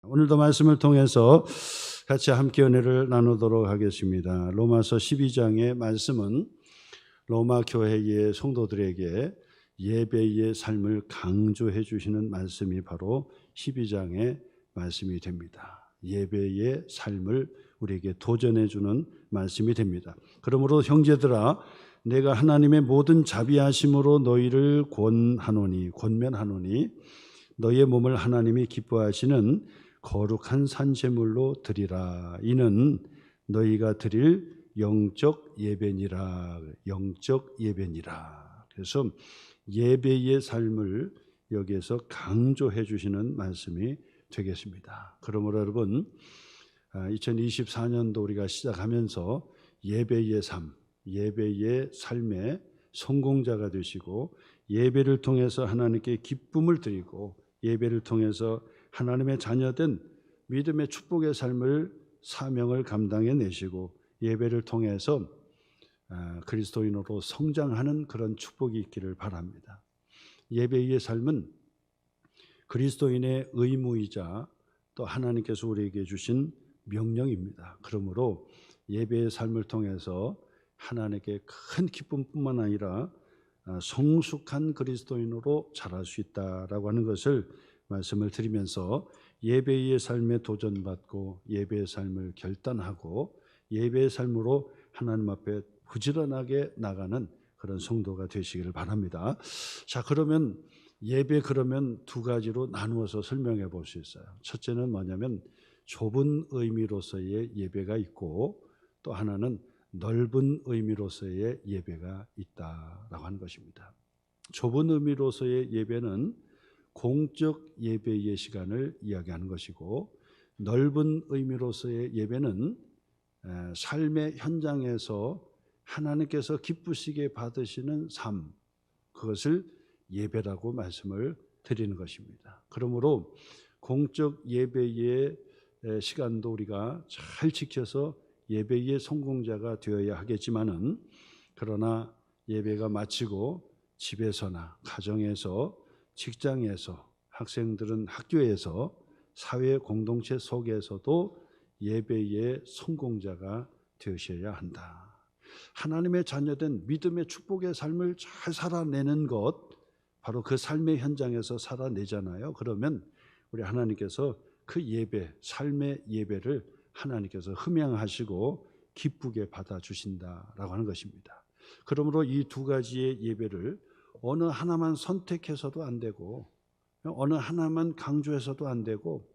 오늘도 말씀을 통해서 같이 함께 은혜를 나누도록 하겠습니다. 로마서 12장의 말씀은 로마 교회의 성도들에게 예배의 삶을 강조해 주시는 말씀이 바로 12장의 말씀이 됩니다. 예배의 삶을 우리에게 도전해 주는 말씀이 됩니다. 그러므로 형제들아, 내가 하나님의 모든 자비하심으로 너희를 권면하노니 너희의 몸을 하나님이 기뻐하시는 거룩한 산제물로 드리라. 이는 너희가 드릴 영적 예배니라. 영적 예배니라. 그래서 예배의 삶을 여기에서 강조해 주시는 말씀이 되겠습니다. 그러므로 여러분, 2024년도 우리가 시작하면서 예배의 삶, 예배의 삶의 성공자가 되시고 예배를 통해서 하나님께 기쁨을 드리고 예배를 통해서 하나님의 자녀된 믿음의 축복의 삶을 사명을 감당해 내시고 예배를 통해서 그리스도인으로 성장하는 그런 축복이 있기를 바랍니다. 예배의 삶은 그리스도인의 의무이자 또 하나님께서 우리에게 주신 명령입니다. 그러므로 예배의 삶을 통해서 하나님께 큰 기쁨뿐만 아니라 성숙한 그리스도인으로 자랄 수 있다라고 하는 것을 말씀을 드리면서 예배의 삶에 도전받고 예배의 삶을 결단하고 예배의 삶으로 하나님 앞에 부지런하게 나가는 그런 성도가 되시기를 바랍니다. 자, 그러면 예배 두 가지로 나누어서 설명해 볼 수 있어요. 첫째는 뭐냐면 좁은 의미로서의 예배가 있고 또 하나는 넓은 의미로서의 예배가 있다라고 하는 것입니다. 좁은 의미로서의 예배는 공적 예배의 시간을 이야기하는 것이고 넓은 의미로서의 예배는 삶의 현장에서 하나님께서 기쁘시게 받으시는 삶, 그것을 예배라고 말씀을 드리는 것입니다. 그러므로 공적 예배의 시간도 우리가 잘 지켜서 예배의 성공자가 되어야 하겠지만은 그러나 예배가 마치고 집에서나 가정에서 직장에서 학생들은 학교에서 사회 공동체 속에서도 예배의 성공자가 되셔야 한다. 하나님의 자녀된 믿음의 축복의 삶을 잘 살아내는 것, 바로 그 삶의 현장에서 살아내잖아요. 그러면 우리 하나님께서 그 예배, 삶의 예배를 하나님께서 흠양하시고 기쁘게 받아주신다라고 하는 것입니다. 그러므로 이 두 가지의 예배를 어느 하나만 선택해서도 안 되고 어느 하나만 강조해서도 안 되고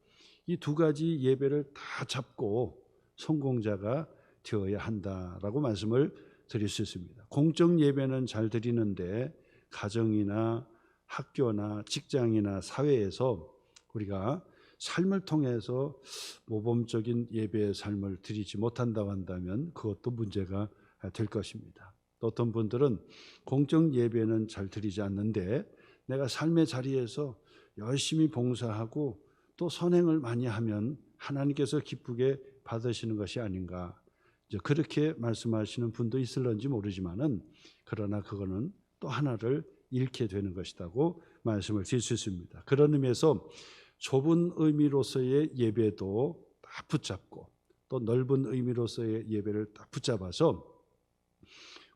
이 두 가지 예배를 다 잡고 성공자가 되어야 한다라고 말씀을 드릴 수 있습니다. 공적 예배는 잘 드리는데 가정이나 학교나 직장이나 사회에서 우리가 삶을 통해서 모범적인 예배의 삶을 드리지 못한다고 한다면 그것도 문제가 될 것입니다. 또 어떤 분들은 공적 예배는 잘 드리지 않는데 내가 삶의 자리에서 열심히 봉사하고 또 선행을 많이 하면 하나님께서 기쁘게 받으시는 것이 아닌가, 이제 그렇게 말씀하시는 분도 있을런지 모르지만은 그러나 그거는 또 하나를 잃게 되는 것이라고 말씀을 드릴 수 있습니다. 그런 의미에서 좁은 의미로서의 예배도 딱 붙잡고 또 넓은 의미로서의 예배를 딱 붙잡아서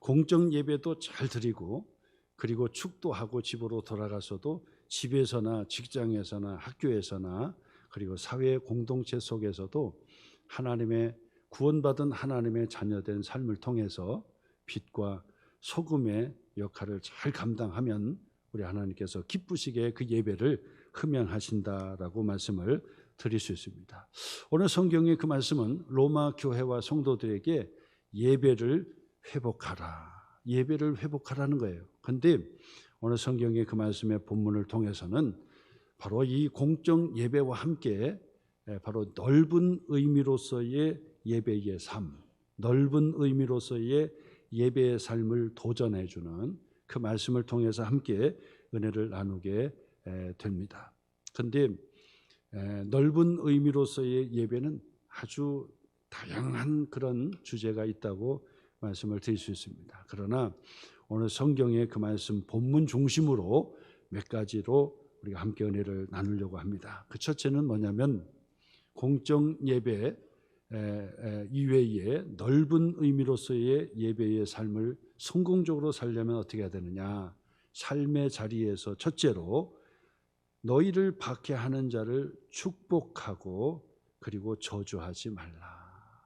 공적 예배도 잘 드리고 그리고 축도하고 집으로 돌아가서도 집에서나 직장에서나 학교에서나 그리고 사회 공동체 속에서도 하나님의 구원받은 하나님의 자녀된 삶을 통해서 빛과 소금의 역할을 잘 감당하면 우리 하나님께서 기쁘시게 그 예배를 흠양하신다라고 말씀을 드릴 수 있습니다. 오늘 성경의 그 말씀은 로마 교회와 성도들에게 예배를 회복하라는 거예요. 그런데 오늘 성경의 그 말씀의 본문을 통해서는 바로 이 공적 예배와 함께 바로 넓은 의미로서의 예배의 삶, 넓은 의미로서의 예배의 삶을 도전해 주는 그 말씀을 통해서 함께 은혜를 나누게 됩니다. 그런데 넓은 의미로서의 예배는 아주 다양한 그런 주제가 있다고 말씀을 드릴 수 있습니다. 그러나 오늘 성경의 그 말씀 본문 중심으로 몇 가지로 우리가 함께 은혜를 나누려고 합니다. 그 첫째는 뭐냐면 공적 예배 이외에 넓은 의미로서의 예배의 삶을 성공적으로 살려면 어떻게 해야 되느냐? 삶의 자리에서 첫째로 너희를 박해하는 자를 축복하고 그리고 저주하지 말라.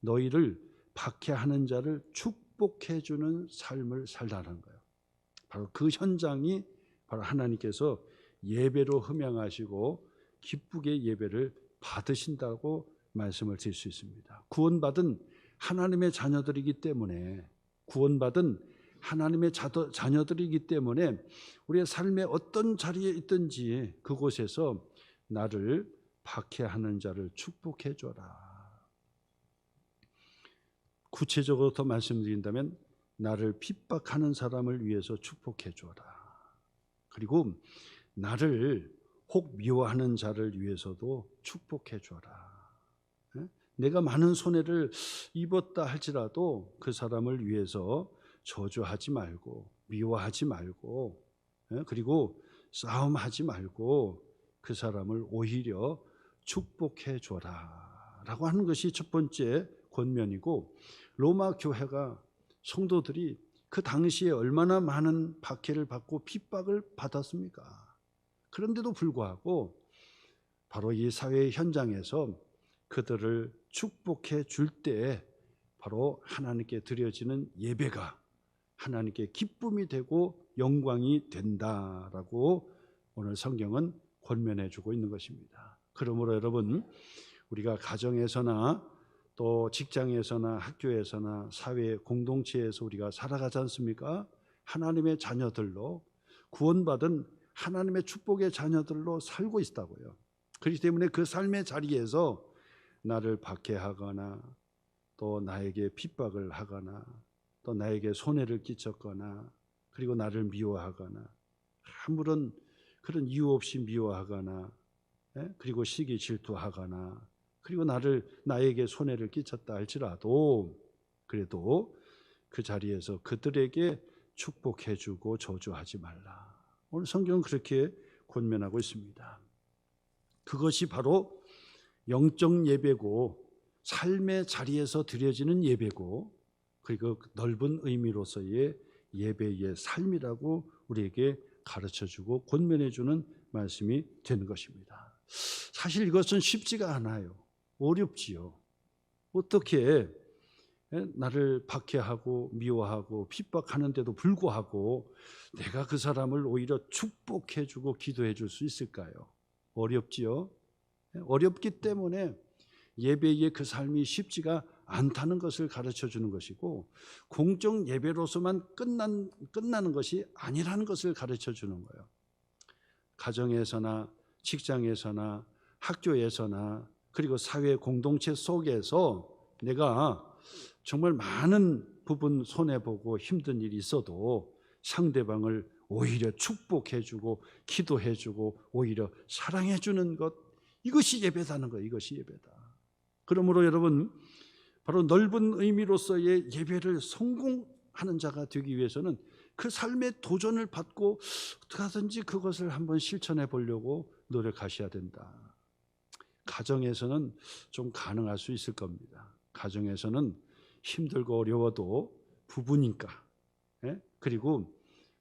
너희를 박해하는 자를 축복해 주는 삶을 살라는 거예요. 바로 그 현장이 바로 하나님께서 예배로 흠양하시고 기쁘게 예배를 받으신다고 말씀을 드릴 수 있습니다. 구원받은 하나님의 자녀들이기 때문에 우리의 삶의 어떤 자리에 있든지 그곳에서 나를 박해하는 자를 축복해 줘라. 구체적으로 더 말씀드린다면 나를 핍박하는 사람을 위해서 축복해 줘라. 그리고 나를 혹 미워하는 자를 위해서도 축복해 줘라. 내가 많은 손해를 입었다 할지라도 그 사람을 위해서 저주하지 말고 미워하지 말고 그리고 싸움하지 말고 그 사람을 오히려 축복해 줘라 라고 하는 것이 첫 번째 권면이고, 로마 교회가 성도들이 그 당시에 얼마나 많은 박해를 받고 핍박을 받았습니까? 그런데도 불구하고 바로 이 사회의 현장에서 그들을 축복해 줄 때 바로 하나님께 드려지는 예배가 하나님께 기쁨이 되고 영광이 된다라고 오늘 성경은 권면해 주고 있는 것입니다. 그러므로 여러분, 우리가 가정에서나 또 직장에서나 학교에서나 사회 공동체에서 우리가 살아가지 않습니까? 하나님의 자녀들로, 구원받은 하나님의 축복의 자녀들로 살고 있다고요. 그렇기 때문에 그 삶의 자리에서 나를 박해하거나 또 나에게 핍박을 하거나 또 나에게 손해를 끼쳤거나 그리고 나를 미워하거나 아무런 그런 이유 없이 미워하거나 그리고 시기 질투하거나 그리고 나에게 손해를 끼쳤다 할지라도 그래도 그 자리에서 그들에게 축복해주고 저주하지 말라. 오늘 성경은 그렇게 권면하고 있습니다. 그것이 바로 영적 예배고 삶의 자리에서 드려지는 예배고 그리고 넓은 의미로서의 예배의 삶이라고 우리에게 가르쳐주고 권면해주는 말씀이 되는 것입니다. 사실 이것은 쉽지가 않아요. 어렵지요. 어떻게 나를 박해하고 미워하고 핍박하는데도 불구하고 내가 그 사람을 오히려 축복해주고 기도해줄 수 있을까요? 어렵지요. 어렵기 때문에 예배의 그 삶이 쉽지가 않다는 것을 가르쳐주는 것이고 공적 예배로서만 끝나는 것이 아니라는 것을 가르쳐주는 거예요. 가정에서나 직장에서나 학교에서나 그리고 사회 공동체 속에서 내가 정말 많은 부분 손해보고 힘든 일이 있어도 상대방을 오히려 축복해주고 기도해주고 오히려 사랑해주는 것, 이것이 예배다는 거예요. 이것이 예배다. 그러므로 여러분, 바로 넓은 의미로서의 예배를 성공하는 자가 되기 위해서는 그 삶의 도전을 받고 어떻게 하든지 그것을 한번 실천해 보려고 노력하셔야 된다. 가정에서는 좀 가능할 수 있을 겁니다. 가정에서는 힘들고 어려워도 부부니까, 그리고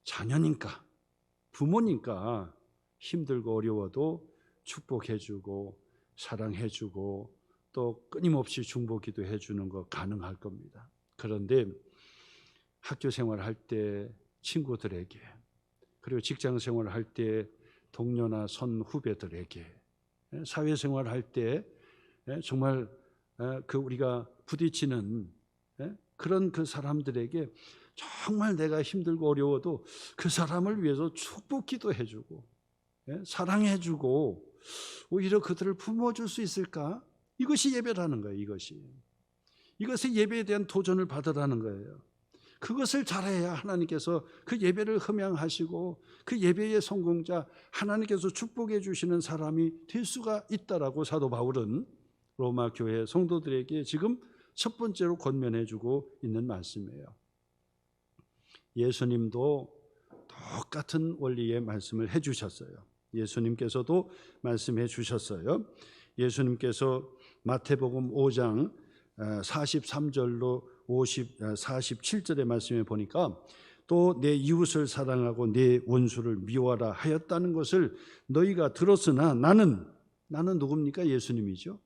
자녀니까, 부모니까 힘들고 어려워도 축복해주고 사랑해주고 또 끊임없이 중보기도 해주는 거 가능할 겁니다. 그런데 학교 생활할 때 친구들에게 그리고 직장 생활할 때 동료나 선후배들에게 사회생활할 때 정말 그 우리가 부딪히는 그런 그 사람들에게 정말 내가 힘들고 어려워도 그 사람을 위해서 축복기도 해주고 사랑해주고 오히려 그들을 품어줄 수 있을까? 이것이 예배라는 거예요. 이것이 예배에 대한 도전을 받으라는 거예요. 그것을 잘해야 하나님께서 그 예배를 흠양하시고 그 예배의 성공자 하나님께서 축복해 주시는 사람이 될 수가 있다라고 사도 바울은 로마 교회 성도들에게 지금 첫 번째로 권면해 주고 있는 말씀이에요. 예수님도 똑같은 원리의 말씀을 해 주셨어요. 예수님께서도 말씀해 주셨어요. 예수님께서 마태복음 5장 43절로 47절의 말씀에 보니까 또 내 이웃을 사랑하고 내 원수를 미워하라 하였다는 것을 너희가 들었으나 나는 누굽니까? 예수님이죠.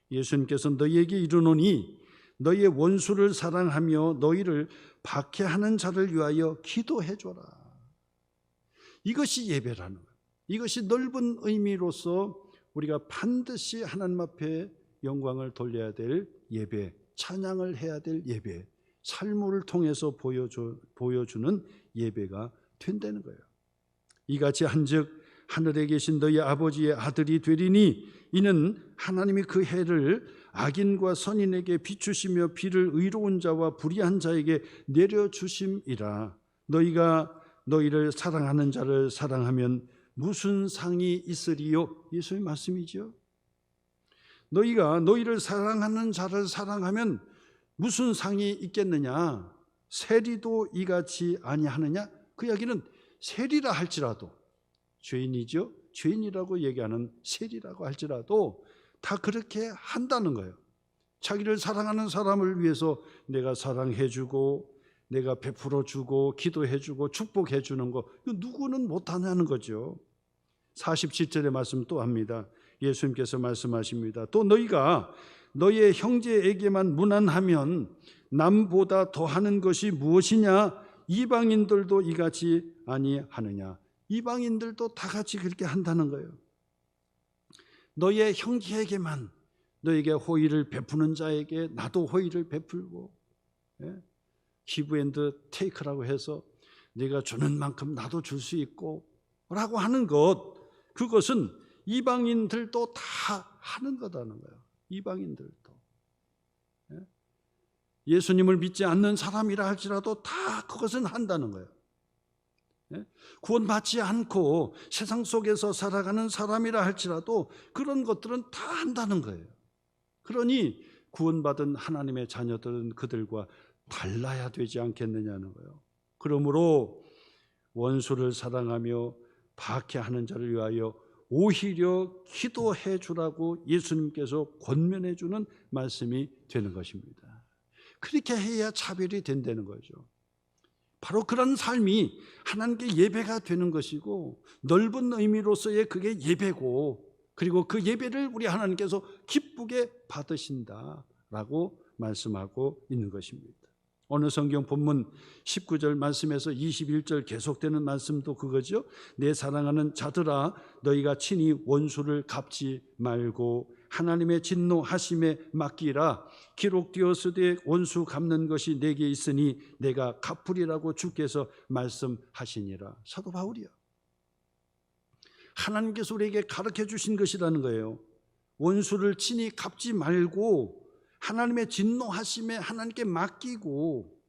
예수님께서 너희에게 이르노니 너희의 원수를 사랑하며 너희를 박해하는 자를 위하여 기도해 줘라. 이것이 예배라는 거예요. 이것이 넓은 의미로서 우리가 반드시 하나님 앞에 영광을 돌려야 될 예배, 찬양을 해야 될 예배, 삶을 통해서 보여주는 예배가 된다는 거예요. 이같이 한즉 하늘에 계신 너희 아버지의 아들이 되리니 이는 하나님이 그 해를 악인과 선인에게 비추시며 비를 의로운 자와 불의한 자에게 내려주심이라. 너희가 너희를 사랑하는 자를 사랑하면 무슨 상이 있으리요? 예수의 말씀이죠. 너희가 너희를 사랑하는 자를 사랑하면 무슨 상이 있겠느냐? 세리도 이같이 아니하느냐? 그 이야기는 세리라 할지라도, 죄인이죠. 죄인이라고 얘기하는 세리라고 할지라도 다 그렇게 한다는 거예요. 자기를 사랑하는 사람을 위해서 내가 사랑해주고 내가 베풀어주고 기도해주고 축복해주는 거, 이거 누구는 못하냐는 거죠. 47절의 말씀 또 합니다. 예수님께서 말씀하십니다. 또 너희가 너희의 형제에게만 무난하면 남보다 더하는 것이 무엇이냐? 이방인들도 이같이 아니하느냐? 이방인들도 다 같이 그렇게 한다는 거예요. 너희의 형제에게만, 너에게 호의를 베푸는 자에게 나도 호의를 베풀고, 기브 앤드 테이크라고 해서 네가 주는 만큼 나도 줄 수 있고 라고 하는 것, 그것은 이방인들도 다 하는 거다는 거예요. 이방인들도. 예수님을 믿지 않는 사람이라 할지라도 다 그것은 한다는 거예요. 구원받지 않고 세상 속에서 살아가는 사람이라 할지라도 그런 것들은 다 한다는 거예요. 그러니 구원받은 하나님의 자녀들은 그들과 달라야 되지 않겠느냐는 거예요. 그러므로 원수를 사랑하며 박해하는 자를 위하여 오히려 기도해 주라고 예수님께서 권면해 주는 말씀이 되는 것입니다. 그렇게 해야 차별이 된다는 거죠. 바로 그런 삶이 하나님께 예배가 되는 것이고, 넓은 의미로서의 그게 예배고, 그리고 그 예배를 우리 하나님께서 기쁘게 받으신다라고 말씀하고 있는 것입니다. 오늘 성경 본문 19절 말씀에서 21절 계속되는 말씀도 그거죠. 내 사랑하는 자들아 너희가 친히 원수를 갚지 말고 하나님의 진노하심에 맡기라. 기록되었으되 원수 갚는 것이 내게 있으니 내가 갚으리라고 주께서 말씀하시니라. 사도 바울이요. 하나님께서 우리에게 가르쳐 주신 것이라는 거예요. 원수를 친히 갚지 말고 하나님의 진노하심에 하나님께 맡기고,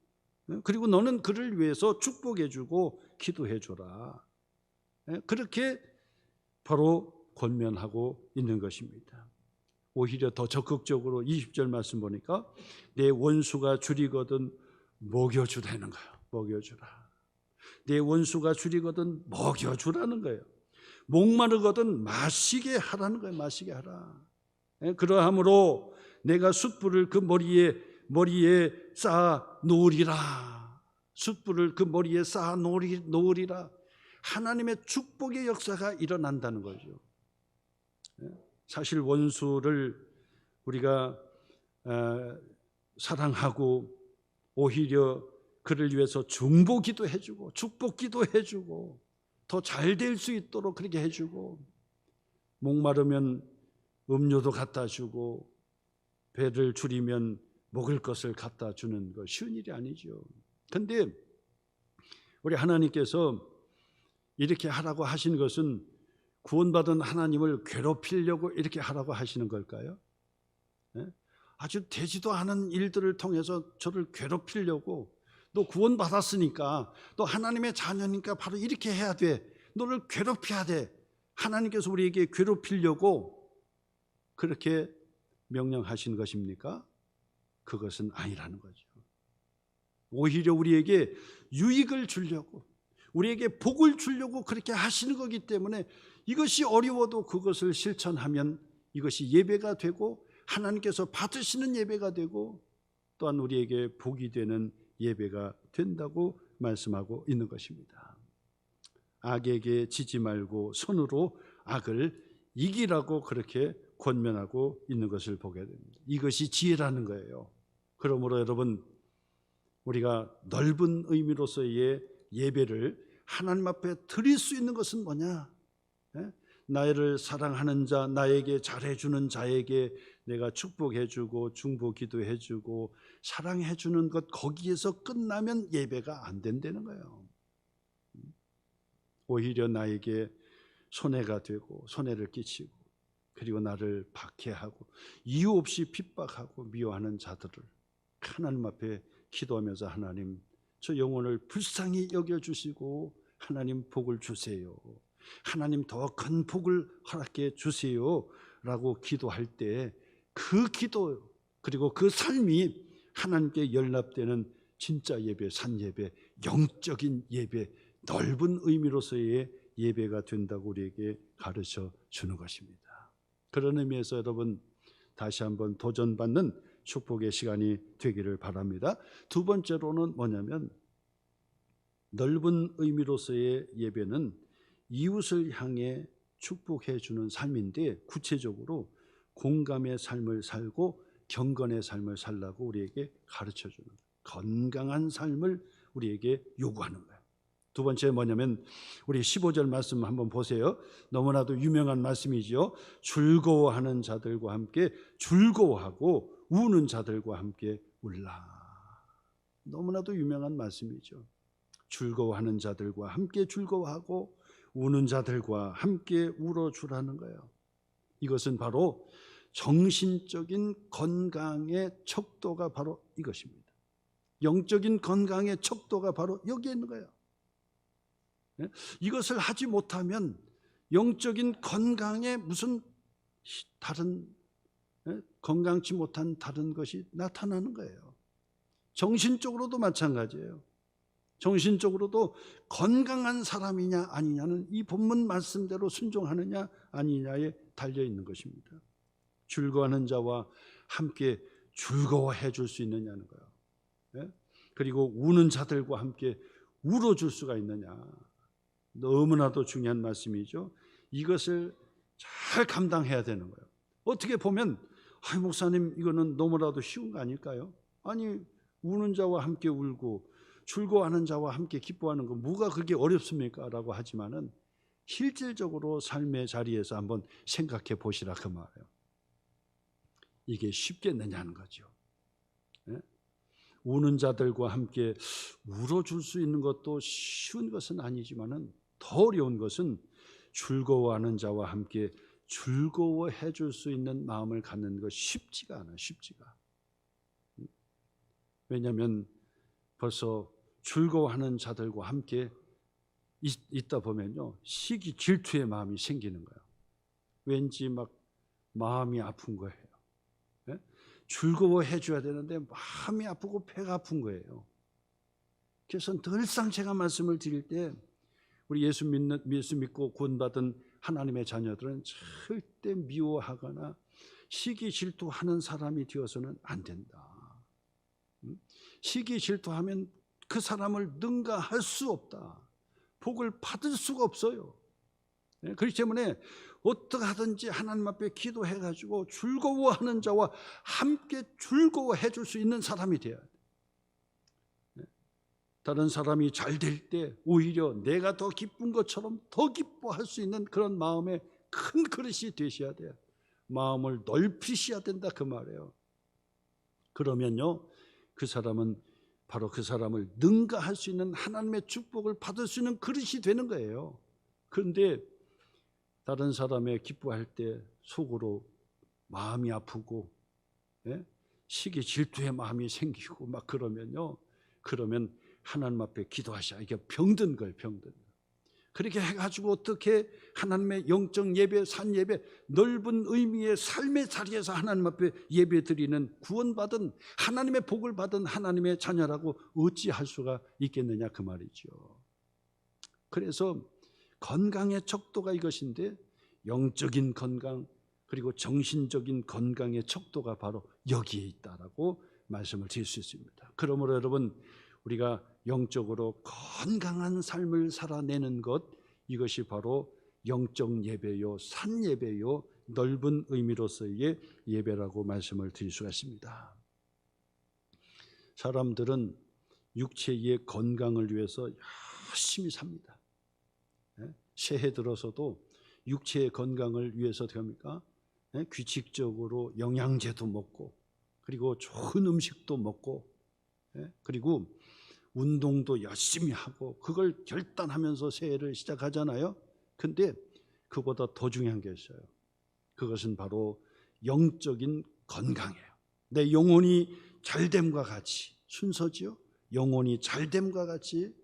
그리고 너는 그를 위해서 축복해 주고 기도해 줘라. 그렇게 바로 권면하고 있는 것입니다. 오히려 더 적극적으로 20절 말씀 보니까 내 원수가 줄이거든 먹여주라는 거예요. 먹여주라. 내 원수가 줄이거든 먹여주라는 거예요. 목마르거든 마시게 하라는 거예요. 마시게 하라. 그러함으로 내가 숯불을 그 머리에 쌓아 놓으리라. 숯불을 그 머리에 쌓아 놓으리라. 하나님의 축복의 역사가 일어난다는 거죠. 사실 원수를 우리가 사랑하고 오히려 그를 위해서 중보기도 해주고 축복기도 해주고 더 잘 될 수 있도록 그렇게 해주고, 목마르면 음료도 갖다 주고 배를 줄이면 먹을 것을 갖다 주는 거 쉬운 일이 아니죠. 그런데 우리 하나님께서 이렇게 하라고 하신 것은 구원받은 하나님을 괴롭히려고 이렇게 하라고 하시는 걸까요? 아주 되지도 않은 일들을 통해서 저를 괴롭히려고, 너 구원받았으니까 너 하나님의 자녀니까 바로 이렇게 해야 돼, 너를 괴롭혀야 돼, 하나님께서 우리에게 괴롭히려고 그렇게 명령하신 것입니까? 그것은 아니라는 거죠. 오히려 우리에게 유익을 주려고, 우리에게 복을 주려고 그렇게 하시는 거기 때문에 이것이 어려워도 그것을 실천하면 이것이 예배가 되고 하나님께서 받으시는 예배가 되고 또한 우리에게 복이 되는 예배가 된다고 말씀하고 있는 것입니다. 악에게 지지 말고 손으로 악을 이기라고 그렇게 권면하고 있는 것을 보게 됩니다. 이것이 지혜라는 거예요. 그러므로 여러분, 우리가 넓은 의미로서의 예배를 하나님 앞에 드릴 수 있는 것은 뭐냐? 나를 사랑하는 자, 나에게 잘해주는 자에게 내가 축복해주고 중보 기도해주고 사랑해주는 것, 거기에서 끝나면 예배가 안 된다는 거예요. 오히려 나에게 손해가 되고 손해를 끼치고 그리고 나를 박해하고 이유 없이 핍박하고 미워하는 자들을 하나님 앞에 기도하면서, 하나님, 저 영혼을 불쌍히 여겨주시고 하나님 복을 주세요, 하나님 더 큰 복을 허락해 주세요 라고 기도할 때 그 기도 그리고 그 삶이 하나님께 연락되는 진짜 예배, 산예배, 영적인 예배, 넓은 의미로서의 예배가 된다고 우리에게 가르쳐 주는 것입니다. 그런 의미에서 여러분, 다시 한번 도전받는 축복의 시간이 되기를 바랍니다. 두 번째로는 뭐냐면, 넓은 의미로서의 예배는 이웃을 향해 축복해 주는 삶인데, 구체적으로 공감의 삶을 살고 경건의 삶을 살라고 우리에게 가르쳐 주는, 건강한 삶을 우리에게 요구하는 거예요. 두 번째 뭐냐면, 우리 15절 말씀 한번 보세요. 너무나도 유명한 말씀이죠. 즐거워하는 자들과 함께 즐거워하고 우는 자들과 함께 울라. 너무나도 유명한 말씀이죠. 즐거워하는 자들과 함께 즐거워하고 우는 자들과 함께 울어주라는 거예요. 이것은 바로 정신적인 건강의 척도가 바로 이것입니다. 영적인 건강의 척도가 바로 여기에 있는 거예요. 이것을 하지 못하면 영적인 건강에 무슨 다른, 건강치 못한 다른 것이 나타나는 거예요. 정신적으로도 마찬가지예요. 정신적으로도 건강한 사람이냐 아니냐는 이 본문 말씀대로 순종하느냐 아니냐에 달려 있는 것입니다. 즐거워하는 자와 함께 즐거워해 줄 수 있느냐는 거예요. 그리고 우는 자들과 함께 울어줄 수가 있느냐. 너무나도 중요한 말씀이죠. 이것을 잘 감당해야 되는 거예요. 어떻게 보면, 목사님, 이거는 너무나도 쉬운 거 아닐까요? 아니, 우는 자와 함께 울고 즐거워하는 자와 함께 기뻐하는 거 뭐가 그렇게 어렵습니까? 라고 하지만은 실질적으로 삶의 자리에서 한번 생각해 보시라 그 말이에요. 이게 쉽겠느냐는 거죠. 우는 자들과 함께 울어줄 수 있는 것도 쉬운 것은 아니지만은 더 어려운 것은 즐거워하는 자와 함께 즐거워해 줄 수 있는 마음을 갖는 것 쉽지가 않아요. 쉽지가. 왜냐하면 벌써 즐거워하는 자들과 함께 있다 보면요, 시기 질투의 마음이 생기는 거예요. 왠지 막 마음이 아픈 거예요. 즐거워해 줘야 되는데 마음이 아프고 배가 아픈 거예요. 그래서 늘상 제가 말씀을 드릴 때, 우리 예수 믿고 구원받은 하나님의 자녀들은 절대 미워하거나 시기 질투하는 사람이 되어서는 안 된다. 시기 질투하면 그 사람을 능가할 수 없다. 복을 받을 수가 없어요. 그렇기 때문에 어떻게 하든지 하나님 앞에 기도해가지고 즐거워하는 자와 함께 즐거워해 줄 수 있는 사람이 되어야 돼. 다른 사람이 잘 될 때 오히려 내가 더 기쁜 것처럼 더 기뻐할 수 있는 그런 마음의 큰 그릇이 되셔야 돼요. 마음을 넓히셔야 된다 그 말이에요. 그러면요, 그 사람은 바로 그 사람을 능가할 수 있는 하나님의 축복을 받을 수 있는 그릇이 되는 거예요. 그런데 다른 사람의 기뻐할 때 속으로 마음이 아프고 시기 질투의 마음이 생기고 막 그러면요, 그러면 하나님 앞에 기도하셔야, 이게 병든 거예요. 병든. 그렇게 해가지고 어떻게 하나님의 영적 예배, 산 예배, 넓은 의미의 삶의 자리에서 하나님 앞에 예배 드리는 구원받은 하나님의 복을 받은 하나님의 자녀라고 어찌할 수가 있겠느냐 그 말이죠. 그래서 건강의 척도가 이것인데, 영적인 건강 그리고 정신적인 건강의 척도가 바로 여기에 있다라고 말씀을 드릴 수 있습니다. 그러므로 여러분, 우리가 영적으로 건강한 삶을 살아내는 것, 이것이 바로 영적 예배요, 산 예배요, 넓은 의미로서의 예배라고 말씀을 드릴 수가 있습니다. 사람들은 육체의 건강을 위해서 열심히 삽니다. 새해 들어서도 육체의 건강을 위해서 어떻게 합니까? 규칙적으로 영양제도 먹고, 그리고 좋은 음식도 먹고, 그리고 운동도 열심히 하고, 그걸 결단하면서 새해를 시작하잖아요. 근데 그보다 더 중요한 게 있어요. 그것은 바로 영적인 건강이에요. 내 영혼이 잘됨과 같이, 순서지요. 영혼이 잘됨과 같이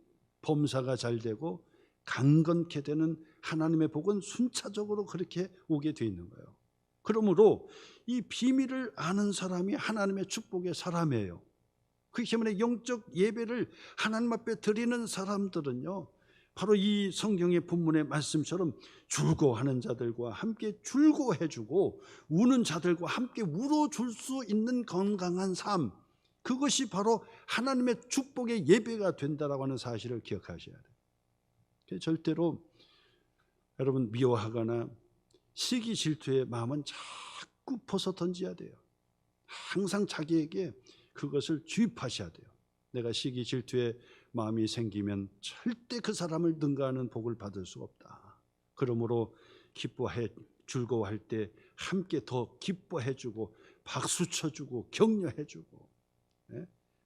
범사가 잘되고 강건케 되는 하나님의 복은 순차적으로 그렇게 오게 돼 있는 거예요. 그러므로 이 비밀을 아는 사람이 하나님의 축복의 사람이에요. 그렇기 때문에 영적 예배를 하나님 앞에 드리는 사람들은요, 바로 이 성경의 본문의 말씀처럼 즐거워하는 자들과 함께 즐거워해주고 우는 자들과 함께 울어줄 수 있는 건강한 삶, 그것이 바로 하나님의 축복의 예배가 된다라고 하는 사실을 기억하셔야 돼요. 절대로 여러분 미워하거나 시기 질투의 마음은 자꾸 벗어 던져야 돼요. 항상 자기에게 그것을 주입하셔야 돼요. 내가 시기 질투의 마음이 생기면 절대 그 사람을 능가하는 복을 받을 수 없다. 그러므로 기뻐해, 즐거워할 때 함께 더 기뻐해주고 박수 쳐주고 격려해주고.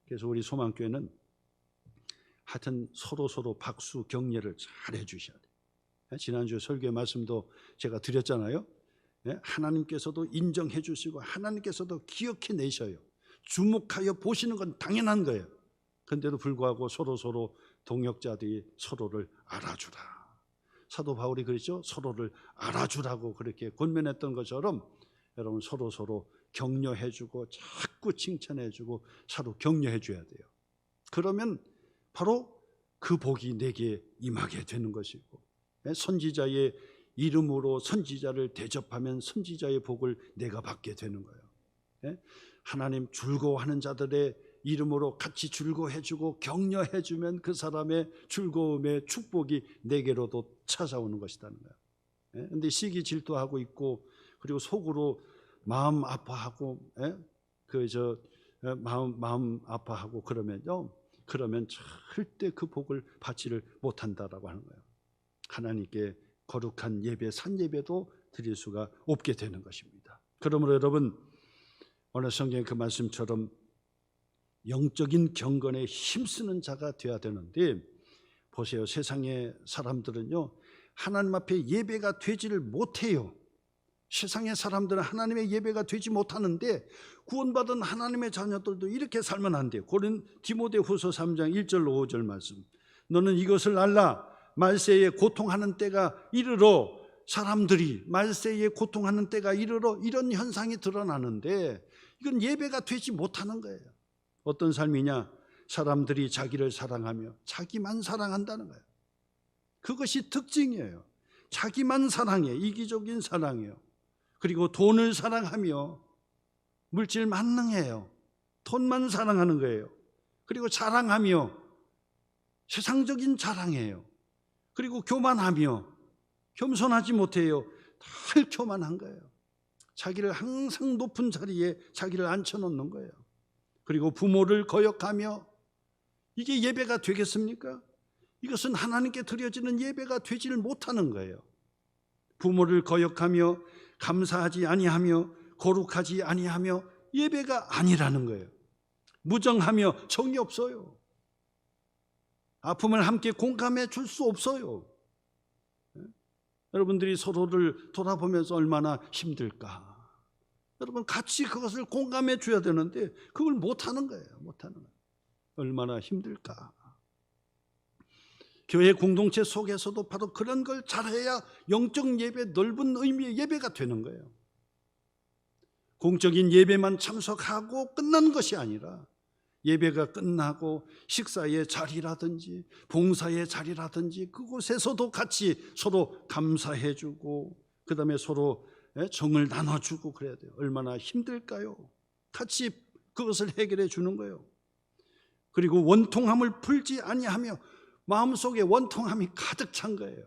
그래서 우리 소망교회는 하여튼 서로 박수 격려를 잘 해주셔야 돼요. 지난주 설교 말씀도 제가 드렸잖아요. 하나님께서도 인정해 주시고 하나님께서도 기억해 내셔요. 주목하여 보시는 건 당연한 거예요. 그런데도 불구하고 서로 동역자들이 서로를 알아주라. 사도 바울이 그랬죠. 서로를 알아주라고 그렇게 권면했던 것처럼 여러분 서로 격려해주고 자꾸 칭찬해주고 서로 격려해줘야 돼요. 그러면 바로 그 복이 내게 임하게 되는 것이고, 선지자의 이름으로 선지자를 대접하면 선지자의 복을 내가 받게 되는 거예요. 하나님 즐거워하는 자들의 이름으로 같이 즐거워해주고 격려해주면 그 사람의 즐거움의 축복이 내게로도 찾아오는 것이라는 거예요. 그런데 시기 질투하고 있고, 그리고 속으로 마음 아파하고, 마음 아파하고 그러면요, 그러면 절대 그 복을 받지를 못한다라고 하는 거예요. 하나님께 거룩한 예배, 산 예배도 드릴 수가 없게 되는 것입니다. 그러므로 여러분, 오늘 성경의 그 말씀처럼 영적인 경건에 힘쓰는 자가 되어야 되는데, 보세요. 세상의 사람들은요, 하나님 앞에 예배가 되지를 못해요. 세상의 사람들은 하나님의 예배가 되지 못하는데, 구원받은 하나님의 자녀들도 이렇게 살면 안 돼요. 디모데후서 3장 1절로 5절 말씀. 너는 이것을 알라. 말세에 고통하는 때가 이르러, 사람들이 말세에 고통하는 때가 이르러 이런 현상이 드러나는데, 이건 예배가 되지 못하는 거예요. 어떤 삶이냐? 사람들이 자기를 사랑하며 자기만 사랑한다는 거예요. 그것이 특징이에요. 자기만 사랑해. 이기적인 사랑이에요. 그리고 돈을 사랑하며 물질 만능해요. 돈만 사랑하는 거예요. 그리고 자랑하며 세상적인 자랑이에요. 그리고 교만하며 겸손하지 못해요. 늘 교만한 거예요. 자기를 항상 높은 자리에 자기를 앉혀놓는 거예요. 그리고 부모를 거역하며, 이게 예배가 되겠습니까? 이것은 하나님께 드려지는 예배가 되지를 못하는 거예요. 부모를 거역하며 감사하지 아니하며 거룩하지 아니하며 예배가 아니라는 거예요. 무정하며 정이 없어요. 아픔을 함께 공감해 줄 수 없어요. 여러분들이 서로를 돌아보면서 얼마나 힘들까. 여러분 같이 그것을 공감해 줘야 되는데 그걸 못하는 거예요. 못하는 거예요. 얼마나 힘들까. 교회 공동체 속에서도 바로 그런 걸 잘해야 영적 예배, 넓은 의미의 예배가 되는 거예요. 공적인 예배만 참석하고 끝나는 것이 아니라, 예배가 끝나고 식사의 자리라든지 봉사의 자리라든지 그곳에서도 같이 서로 감사해주고, 그 다음에 서로 정을 나눠주고 그래야 돼요. 얼마나 힘들까요? 같이 그것을 해결해 주는 거예요. 그리고 원통함을 풀지 아니하며 마음속에 원통함이 가득 찬 거예요.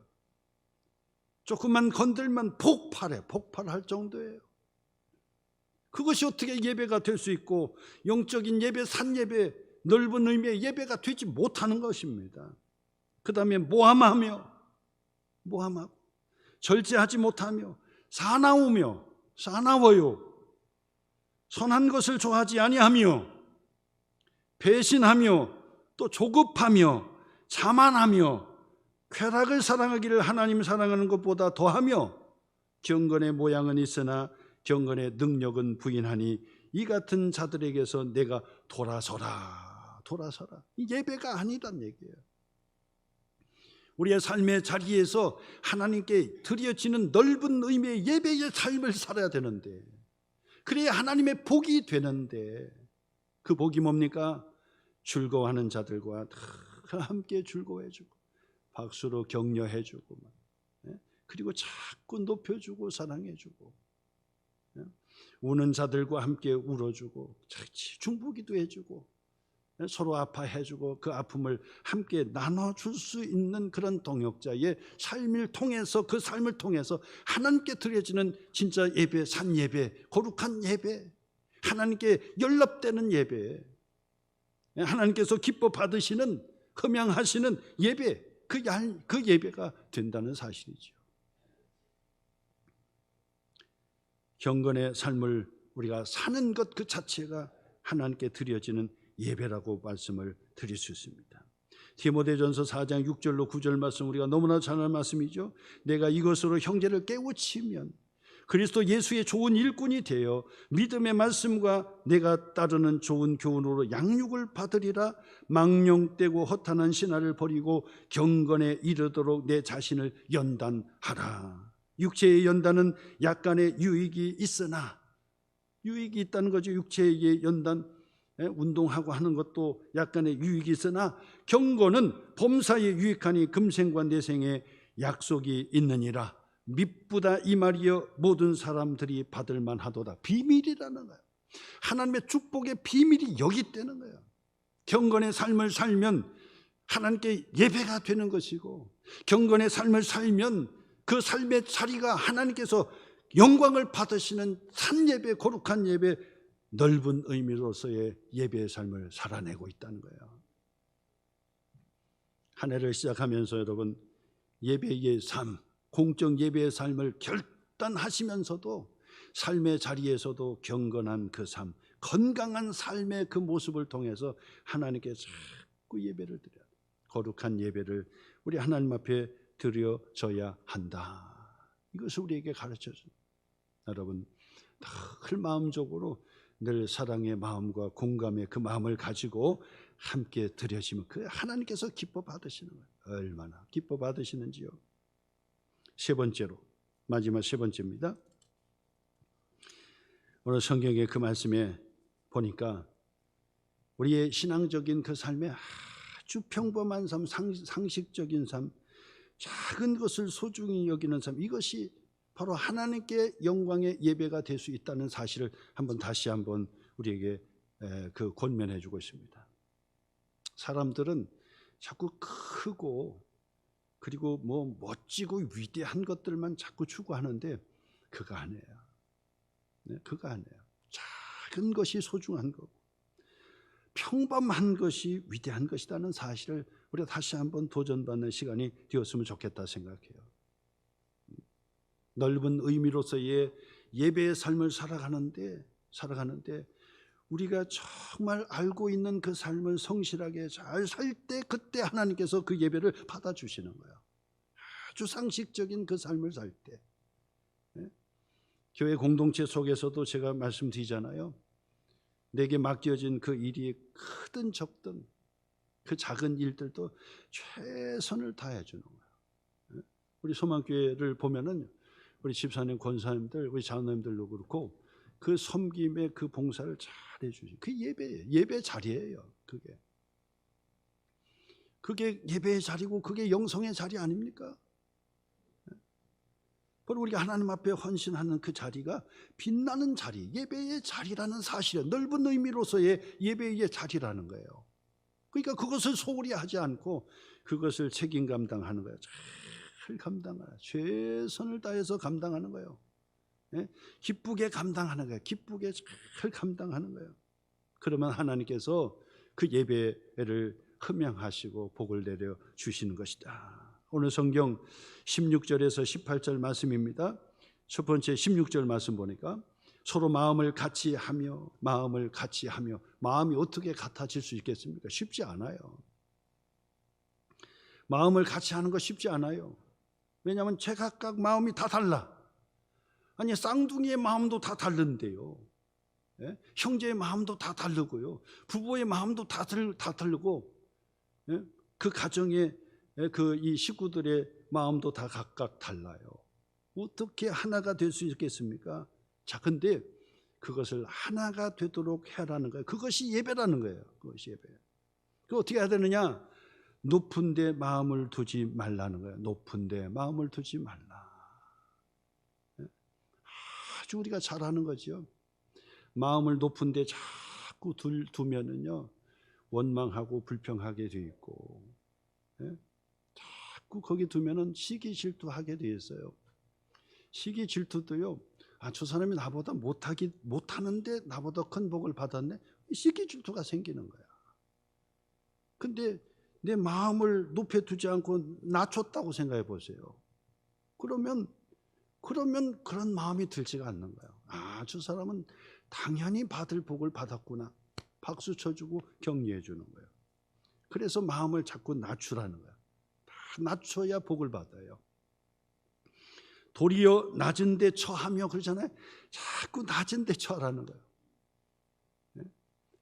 조금만 건들면 폭발할 정도예요. 그것이 어떻게 예배가 될 수 있고 영적인 예배, 산예배, 넓은 의미의 예배가 되지 못하는 것입니다. 그 다음에 모함하고 절제하지 못하며 사나워요. 선한 것을 좋아하지 아니하며 배신하며 또 조급하며 자만하며 쾌락을 사랑하기를 하나님 사랑하는 것보다 더하며 경건의 모양은 있으나 경건의 능력은 부인하니 이 같은 자들에게서 내가 돌아서라. 이 예배가 아니란 얘기예요. 우리의 삶의 자리에서 하나님께 드려지는 넓은 의미의 예배의 삶을 살아야 되는데, 그래야 하나님의 복이 되는데, 그 복이 뭡니까? 즐거워하는 자들과 다 함께 즐거워해주고 박수로 격려해주고 그리고 자꾸 높여주고 사랑해주고 우는 자들과 함께 울어주고 같이 중보기도 해주고 서로 아파해주고 그 아픔을 함께 나눠줄 수 있는 그런 동역자의 삶을 통해서, 그 삶을 통해서 하나님께 드려지는 진짜 예배, 산예배, 거룩한 예배, 하나님께 연락되는 예배, 하나님께서 기뻐 받으시는, 흠양하시는 예배, 그 예배가 된다는 사실이죠. 경건의 삶을 우리가 사는 것 그 자체가 하나님께 드려지는 예배라고 말씀을 드릴 수 있습니다. 디모데전서 4장 6절로 9절 말씀, 우리가 너무나 잘 아는 말씀이죠. 내가 이것으로 형제를 깨우치면 그리스도 예수의 좋은 일꾼이 되어 믿음의 말씀과 내가 따르는 좋은 교훈으로 양육을 받으리라. 망령되고 허탄한 신화를 버리고 경건에 이르도록 내 자신을 연단하라. 육체의 연단은 약간의 유익이 있으나, 유익이 있다는 거죠. 육체의 연단, 운동하고 하는 것도 약간의 유익이 있으나 경건은 범사에 유익하니 금생과 내생에 약속이 있느니라. 미쁘다 이 말이여 모든 사람들이 받을 만하도다. 비밀이라는 거예요. 하나님의 축복의 비밀이 여기 있다는 거예요. 경건의 삶을 살면 하나님께 예배가 되는 것이고, 경건의 삶을 살면 그 삶의 자리가 하나님께서 영광을 받으시는 산예배, 거룩한 예배, 넓은 의미로서의 예배의 삶을 살아내고 있다는 거예요. 한 해를 시작하면서 여러분, 예배의 삶, 공적 예배의 삶을 결단하시면서도 삶의 자리에서도 경건한 그 삶, 건강한 삶의 그 모습을 통해서 하나님께 자꾸 예배를 드려야 돼요. 거룩한 예배를 우리 하나님 앞에 드려져야 한다. 이것을 우리에게 가르쳐줍니다. 여러분, 늘 마음적으로 늘 사랑의 마음과 공감의 그 마음을 가지고 함께 드려지면 그 하나님께서 기뻐 받으시는 거예요. 얼마나 기뻐 받으시는지요. 세 번째로, 마지막 세 번째입니다. 오늘 성경의 그 말씀에 보니까 우리의 신앙적인 그 삶에 아주 평범한 삶, 상식적인 삶, 작은 것을 소중히 여기는 삶, 이것이 바로 하나님께 영광의 예배가 될 수 있다는 사실을 다시 한번 우리에게 그 권면해 주고 있습니다. 사람들은 자꾸 크고 그리고 뭐 멋지고 위대한 것들만 자꾸 추구하는데 그거 아니에요. 그거 아니에요. 작은 것이 소중한 거고 평범한 것이 위대한 것이라는 사실을 우리가 다시 한번 도전받는 시간이 되었으면 좋겠다 생각해요. 넓은 의미로서의 예배의 삶을 살아가는데 우리가 정말 알고 있는 그 삶을 성실하게 잘 살 때 그때 하나님께서 그 예배를 받아주시는 거예요. 아주 상식적인 그 삶을 살 때. 교회 공동체 속에서도 제가 말씀드리잖아요. 내게 맡겨진 그 일이 크든 적든 그 작은 일들도 최선을 다해 주는 거예요. 우리 소망교회를 보면은 우리 집사님, 권사님들, 우리 장로님들도 그렇고 그 섬김의 그 봉사를 잘 해주시. 그 예배예요. 예배 자리예요. 그게 예배의 자리고 그게 영성의 자리 아닙니까? 바로 우리가 하나님 앞에 헌신하는 그 자리가 빛나는 자리, 예배의 자리라는 사실에 넓은 의미로서의 예배의 자리라는 거예요. 그러니까 그것을 소홀히 하지 않고 그것을 책임 감당하는 거예요. 잘 감당하라. 최선을 다해서 감당하는 거예요. 예? 기쁘게 감당하는 거예요. 기쁘게 잘 감당하는 거예요. 그러면 하나님께서 그 예배를 흠양하시고 복을 내려 주시는 것이다. 오늘 성경 16절에서 18절 말씀입니다. 첫 번째 16절 말씀 보니까 서로 마음을 같이 하며 마음이 어떻게 같아질 수 있겠습니까? 쉽지 않아요. 마음을 같이 하는 거 쉽지 않아요. 왜냐하면 제각각 마음이 다 달라. 아니 쌍둥이의 마음도 다 다른데요. 예? 형제의 마음도 다 다르고요. 부부의 마음도 다 다르고, 예? 그 가정의 이 식구들의 마음도 다 각각 달라요. 어떻게 하나가 될 수 있겠습니까? 자, 근데 그것을 하나가 되도록 해라는 거예요. 그것이 예배라는 거예요. 그것이 예배. 그 어떻게 해야 되느냐? 높은 데 마음을 두지 말라는 거예요. 높은 데 마음을 두지 말라. 아주 우리가 잘하는 거죠. 마음을 높은 데 자꾸 두면은요, 원망하고 불평하게 돼 있고, 자꾸 거기 두면은 시기 질투하게 돼 있어요. 시기 질투도요, 저 사람이 나보다 못하는데 나보다 큰 복을 받았네. 시기 질투가 생기는 거야. 근데 내 마음을 높여 두지 않고 낮췄다고 생각해 보세요. 그러면 그런 마음이 들지가 않는 거예요. 저 사람은 당연히 받을 복을 받았구나. 박수 쳐주고 격려해 주는 거예요. 그래서 마음을 자꾸 낮추라는 거예요. 낮춰야 복을 받아요. 도리어 낮은 데 처하며 그러잖아요. 자꾸 낮은 데 처하라는 거예요.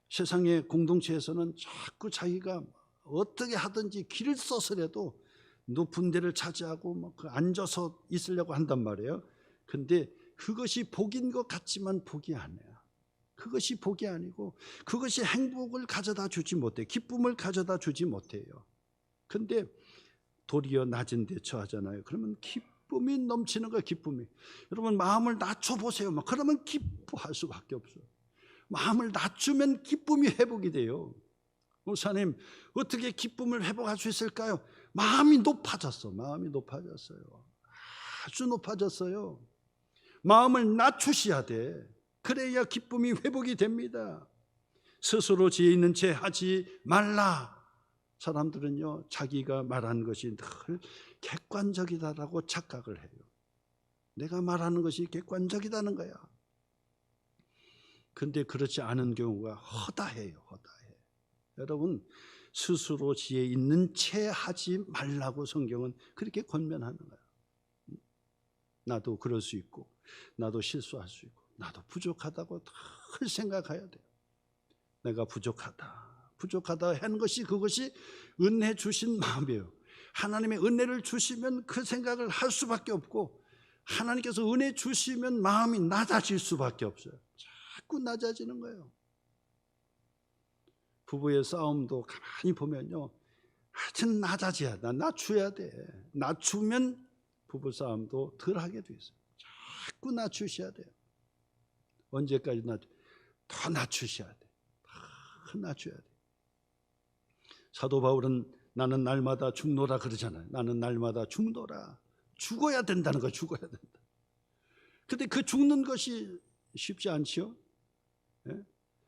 세상의 공동체에서는 자꾸 자기가 어떻게 하든지 길을 써서라도 높은 데를 차지하고 앉아서 있으려고 한단 말이에요. 근데 그것이 복인 것 같지만 복이 아니에요. 그것이 복이 아니고 그것이 행복을 가져다 주지 못해요. 기쁨을 가져다 주지 못해요. 근데 도리어 낮은 데 처하잖아요. 그러면 기쁨이 넘치는 거예요. 기쁨이. 여러분 마음을 낮춰보세요. 그러면 기뻐할 수밖에 없어요. 마음을 낮추면 기쁨이 회복이 돼요. 목사님 어떻게 기쁨을 회복할 수 있을까요? 마음이 높아졌어요. 아주 높아졌어요. 마음을 낮추셔야 돼. 그래야 기쁨이 회복이 됩니다. 스스로 지혜 있는 채 하지 말라. 사람들은요 자기가 말하는 것이 늘 객관적이다라고 착각을 해요. 내가 말하는 것이 객관적이다는 거야. 근데 그렇지 않은 경우가 허다해요. 여러분 스스로 지혜 있는 채 하지 말라고 성경은 그렇게 권면하는 거예요. 나도 그럴 수 있고 나도 실수할 수 있고 나도 부족하다고 늘 생각해야 돼요. 내가 부족하다 하는 것이 그것이 은혜 주신 마음이에요. 하나님의 은혜를 주시면 그 생각을 할 수밖에 없고 하나님께서 은혜 주시면 마음이 낮아질 수밖에 없어요. 자꾸 낮아지는 거예요. 부부의 싸움도 가만히 보면요, 하여튼 낮아져야 돼. 낮춰야 돼. 낮추면 부부 싸움도 덜 하게 돼 있어요. 자꾸 낮추셔야 돼요. 언제까지 더 낮추셔야 돼. 더 낮춰야 돼. 사도 바울은 나는 날마다 죽노라 그러잖아요. 나는 날마다 죽노라. 죽어야 된다는 거야. 죽어야 된다. 근데 그 죽는 것이 쉽지 않지요.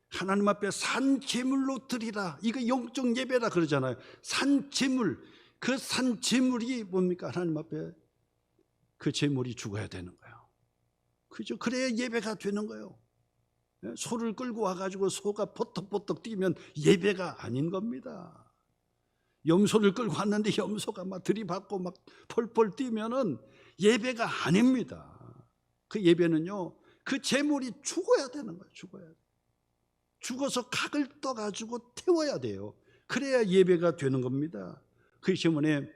하나님 앞에 산 제물로 드리라. 이거 영적 예배라 그러잖아요. 산 제물. 그 산 제물이 뭡니까? 하나님 앞에 그 제물이 죽어야 되는 거예요. 그죠? 그래야 예배가 되는 거예요. 소를 끌고 와가지고 소가 버떡버떡 뛰면 예배가 아닌 겁니다. 염소를 끌고 왔는데 염소가 막 들이받고 막 펄펄 뛰면은 예배가 아닙니다. 그 예배는요, 그 제물이 죽어야 되는 거예요. 죽어야 돼. 죽어서 각을 떠가지고 태워야 돼요. 그래야 예배가 되는 겁니다. 그렇기 때문에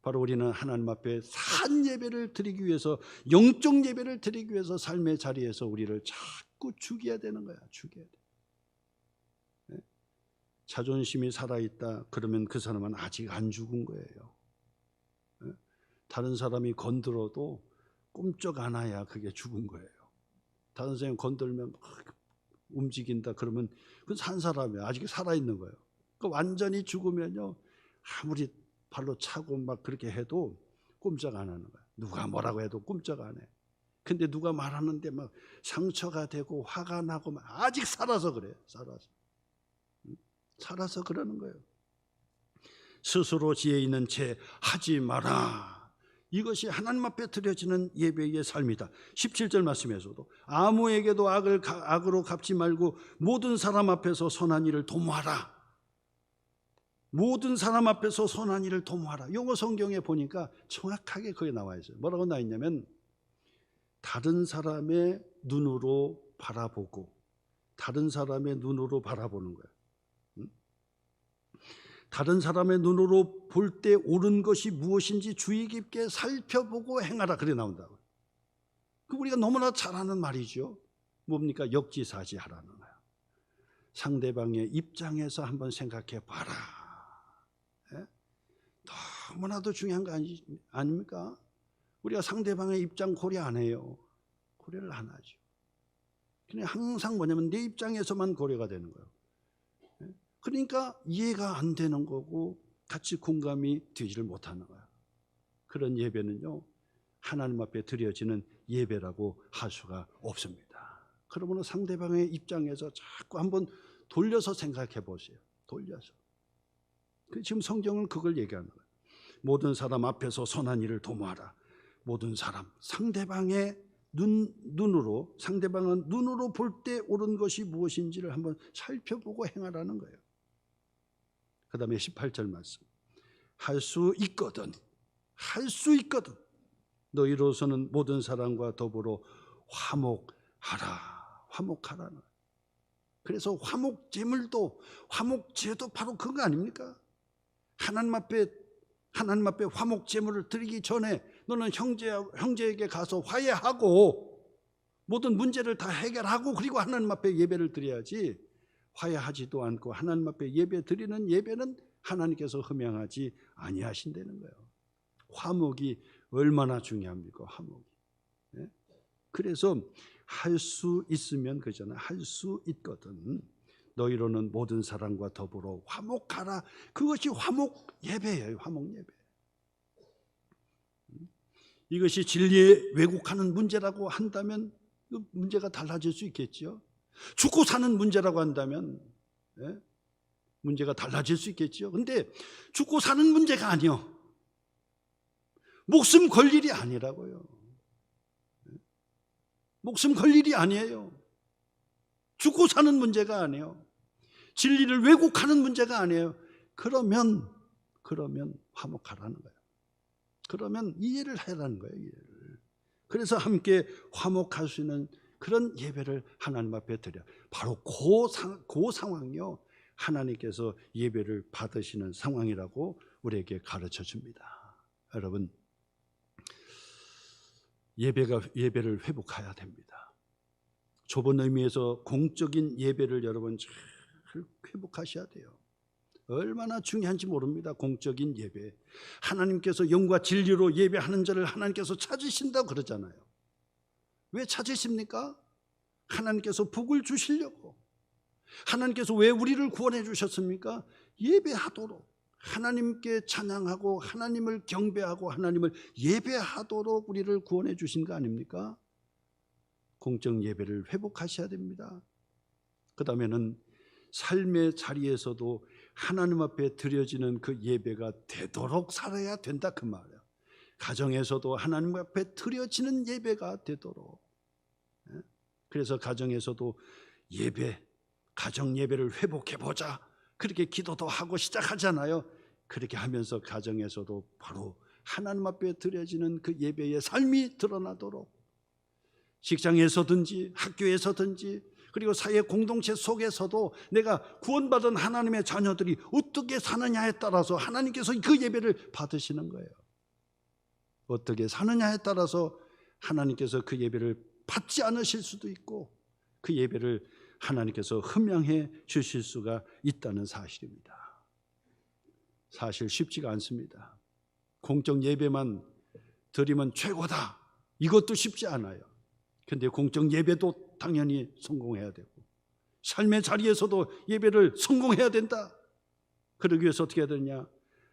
바로 우리는 하나님 앞에 산 예배를 드리기 위해서, 영적 예배를 드리기 위해서 삶의 자리에서 우리를 자꾸 죽여야 되는 거야. 죽여야 돼. 자존심이 살아있다 그러면 그 사람은 아직 안 죽은 거예요. 다른 사람이 건드려도 꼼짝 않아야 그게 죽은 거예요. 다른 사람 건들면 움직인다 그러면 그건 산 사람이에요. 아직 살아있는 거예요. 그 완전히 죽으면요, 아무리 발로 차고 막 그렇게 해도 꼼짝 안 하는 거예요. 누가 뭐라고 해도 꼼짝 안 해. 근데 누가 말하는데 막 상처가 되고 화가 나고 막 아직 살아서 그래요. 살아서 그러는 거예요. 스스로 지혜 있는 채 하지 마라. 이것이 하나님 앞에 드려지는 예배의 삶이다. 17절 말씀에서도 아무에게도 악으로 갚지 말고 모든 사람 앞에서 선한 일을 도모하라. 모든 사람 앞에서 선한 일을 도모하라. 영어 성경에 보니까 정확하게 거기 나와 있어요. 뭐라고 나와 있냐면 다른 사람의 눈으로 바라보고, 다른 사람의 눈으로 바라보는 거예요. 다른 사람의 눈으로 볼 때 옳은 것이 무엇인지 주의 깊게 살펴보고 행하라. 그래 나온다고. 그 우리가 너무나 잘 아는 말이죠. 뭡니까? 역지사지하라는 거예요. 상대방의 입장에서 한번 생각해 봐라. 예? 너무나도 중요한 거 아닙니까? 우리가 상대방의 입장 고려 안 해요. 고려를 안 하죠. 그냥 항상 뭐냐면 내 입장에서만 고려가 되는 거예요. 그러니까 이해가 안 되는 거고 같이 공감이 되지를 못하는 거예요. 그런 예배는요, 하나님 앞에 드려지는 예배라고 할 수가 없습니다. 그러므로 상대방의 입장에서 자꾸 한번 돌려서 생각해 보세요. 돌려서. 지금 성경은 그걸 얘기하는 거예요. 모든 사람 앞에서 선한 일을 도모하라. 모든 사람, 상대방의 눈으로, 상대방은 눈으로 볼 때 옳은 것이 무엇인지를 한번 살펴보고 행하라는 거예요. 그 다음에 18절 말씀. 할 수 있거든. 할 수 있거든. 너희로서는 모든 사람과 더불어 화목하라. 화목하라는 거예요. 그래서 화목제물도, 화목제도 바로 그거 아닙니까? 하나님 앞에 화목제물을 드리기 전에 너는 형제에게 가서 화해하고 모든 문제를 다 해결하고 그리고 하나님 앞에 예배를 드려야지, 화해하지도 않고 하나님 앞에 예배 드리는 예배는 하나님께서 흠양하지 아니하신다는 거예요. 화목이 얼마나 중요합니까? 화목이. 네? 그래서 할 수 있으면 그잖아요. 할 수 있거든. 너희로는 모든 사람과 더불어 화목하라. 그것이 화목 예배예요. 화목 예배. 이것이 진리에 왜곡하는 문제라고 한다면 문제가 달라질 수 있겠죠. 죽고 사는 문제라고 한다면 문제가 달라질 수 있겠죠. 근데 죽고 사는 문제가 아니요, 목숨 걸 일이 아니라고요. 목숨 걸 일이 아니에요. 죽고 사는 문제가 아니에요. 진리를 왜곡하는 문제가 아니에요. 그러면 화목하라는 거예요. 그러면 이해를 하라는 거예요. 이해를. 그래서 함께 화목할 수 있는 그런 예배를 하나님 앞에 드려. 바로 그 상황이요, 하나님께서 예배를 받으시는 상황이라고 우리에게 가르쳐 줍니다. 여러분, 예배를 회복해야 됩니다. 좁은 의미에서 공적인 예배를 여러분 잘 회복하셔야 돼요. 얼마나 중요한지 모릅니다. 공적인 예배. 하나님께서 영과 진리로 예배하는 자를 하나님께서 찾으신다고 그러잖아요. 왜 찾으십니까? 하나님께서 복을 주시려고. 하나님께서 왜 우리를 구원해 주셨습니까? 예배하도록, 하나님께 찬양하고 하나님을 경배하고 하나님을 예배하도록 우리를 구원해 주신 거 아닙니까? 공적 예배를 회복하셔야 됩니다. 그 다음에는 삶의 자리에서도 하나님 앞에 드려지는 그 예배가 되도록 살아야 된다, 그 말이에요. 가정에서도 하나님 앞에 드려지는 예배가 되도록. 그래서 가정에서도 가정 예배를 회복해보자, 그렇게 기도도 하고 시작하잖아요. 그렇게 하면서 가정에서도 바로 하나님 앞에 드려지는 그 예배의 삶이 드러나도록, 직장에서든지 학교에서든지 그리고 사회 공동체 속에서도 내가 구원받은 하나님의 자녀들이 어떻게 사느냐에 따라서 하나님께서 그 예배를 받으시는 거예요. 어떻게 사느냐에 따라서 하나님께서 그 예배를 받지 않으실 수도 있고 그 예배를 하나님께서 흠양해 주실 수가 있다는 사실입니다. 사실 쉽지가 않습니다. 공적 예배만 드리면 최고다, 이것도 쉽지 않아요. 근데 공적 예배도 당연히 성공해야 되고 삶의 자리에서도 예배를 성공해야 된다. 그러기 위해서 어떻게 해야 되냐?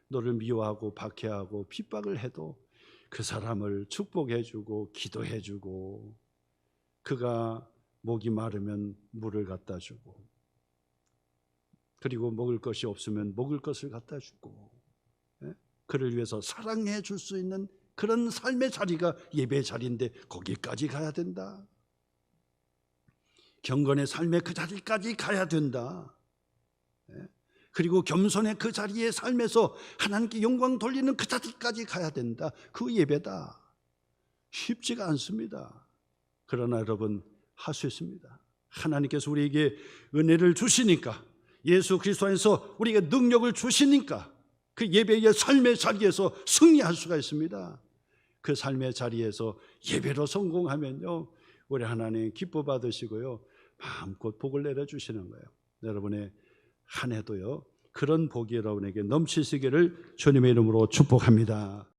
너를 미워하고 박해하고 핍박을 해도 그 사람을 축복해 주고 기도해 주고 그가 목이 마르면 물을 갖다 주고 그리고 먹을 것이 없으면 먹을 것을 갖다 주고 그를 위해서 사랑해 줄 수 있는 그런 삶의 자리가 예배의 자리인데 거기까지 가야 된다. 경건의 삶의 그 자리까지 가야 된다. 그리고 겸손의 그 자리의 삶에서 하나님께 영광 돌리는 그 자리까지 가야 된다. 그 예배다. 쉽지가 않습니다. 그러나 여러분 할 수 있습니다. 하나님께서 우리에게 은혜를 주시니까 예수 그리스도 안에서 우리에게 능력을 주시니까 그 예배의 삶의 자리에서 승리할 수가 있습니다. 그 삶의 자리에서 예배로 성공하면요 우리 하나님 기뻐 받으시고요 마음껏 복을 내려주시는 거예요. 여러분의 한 해도요 그런 복이 여러분에게 넘치시기를 주님의 이름으로 축복합니다.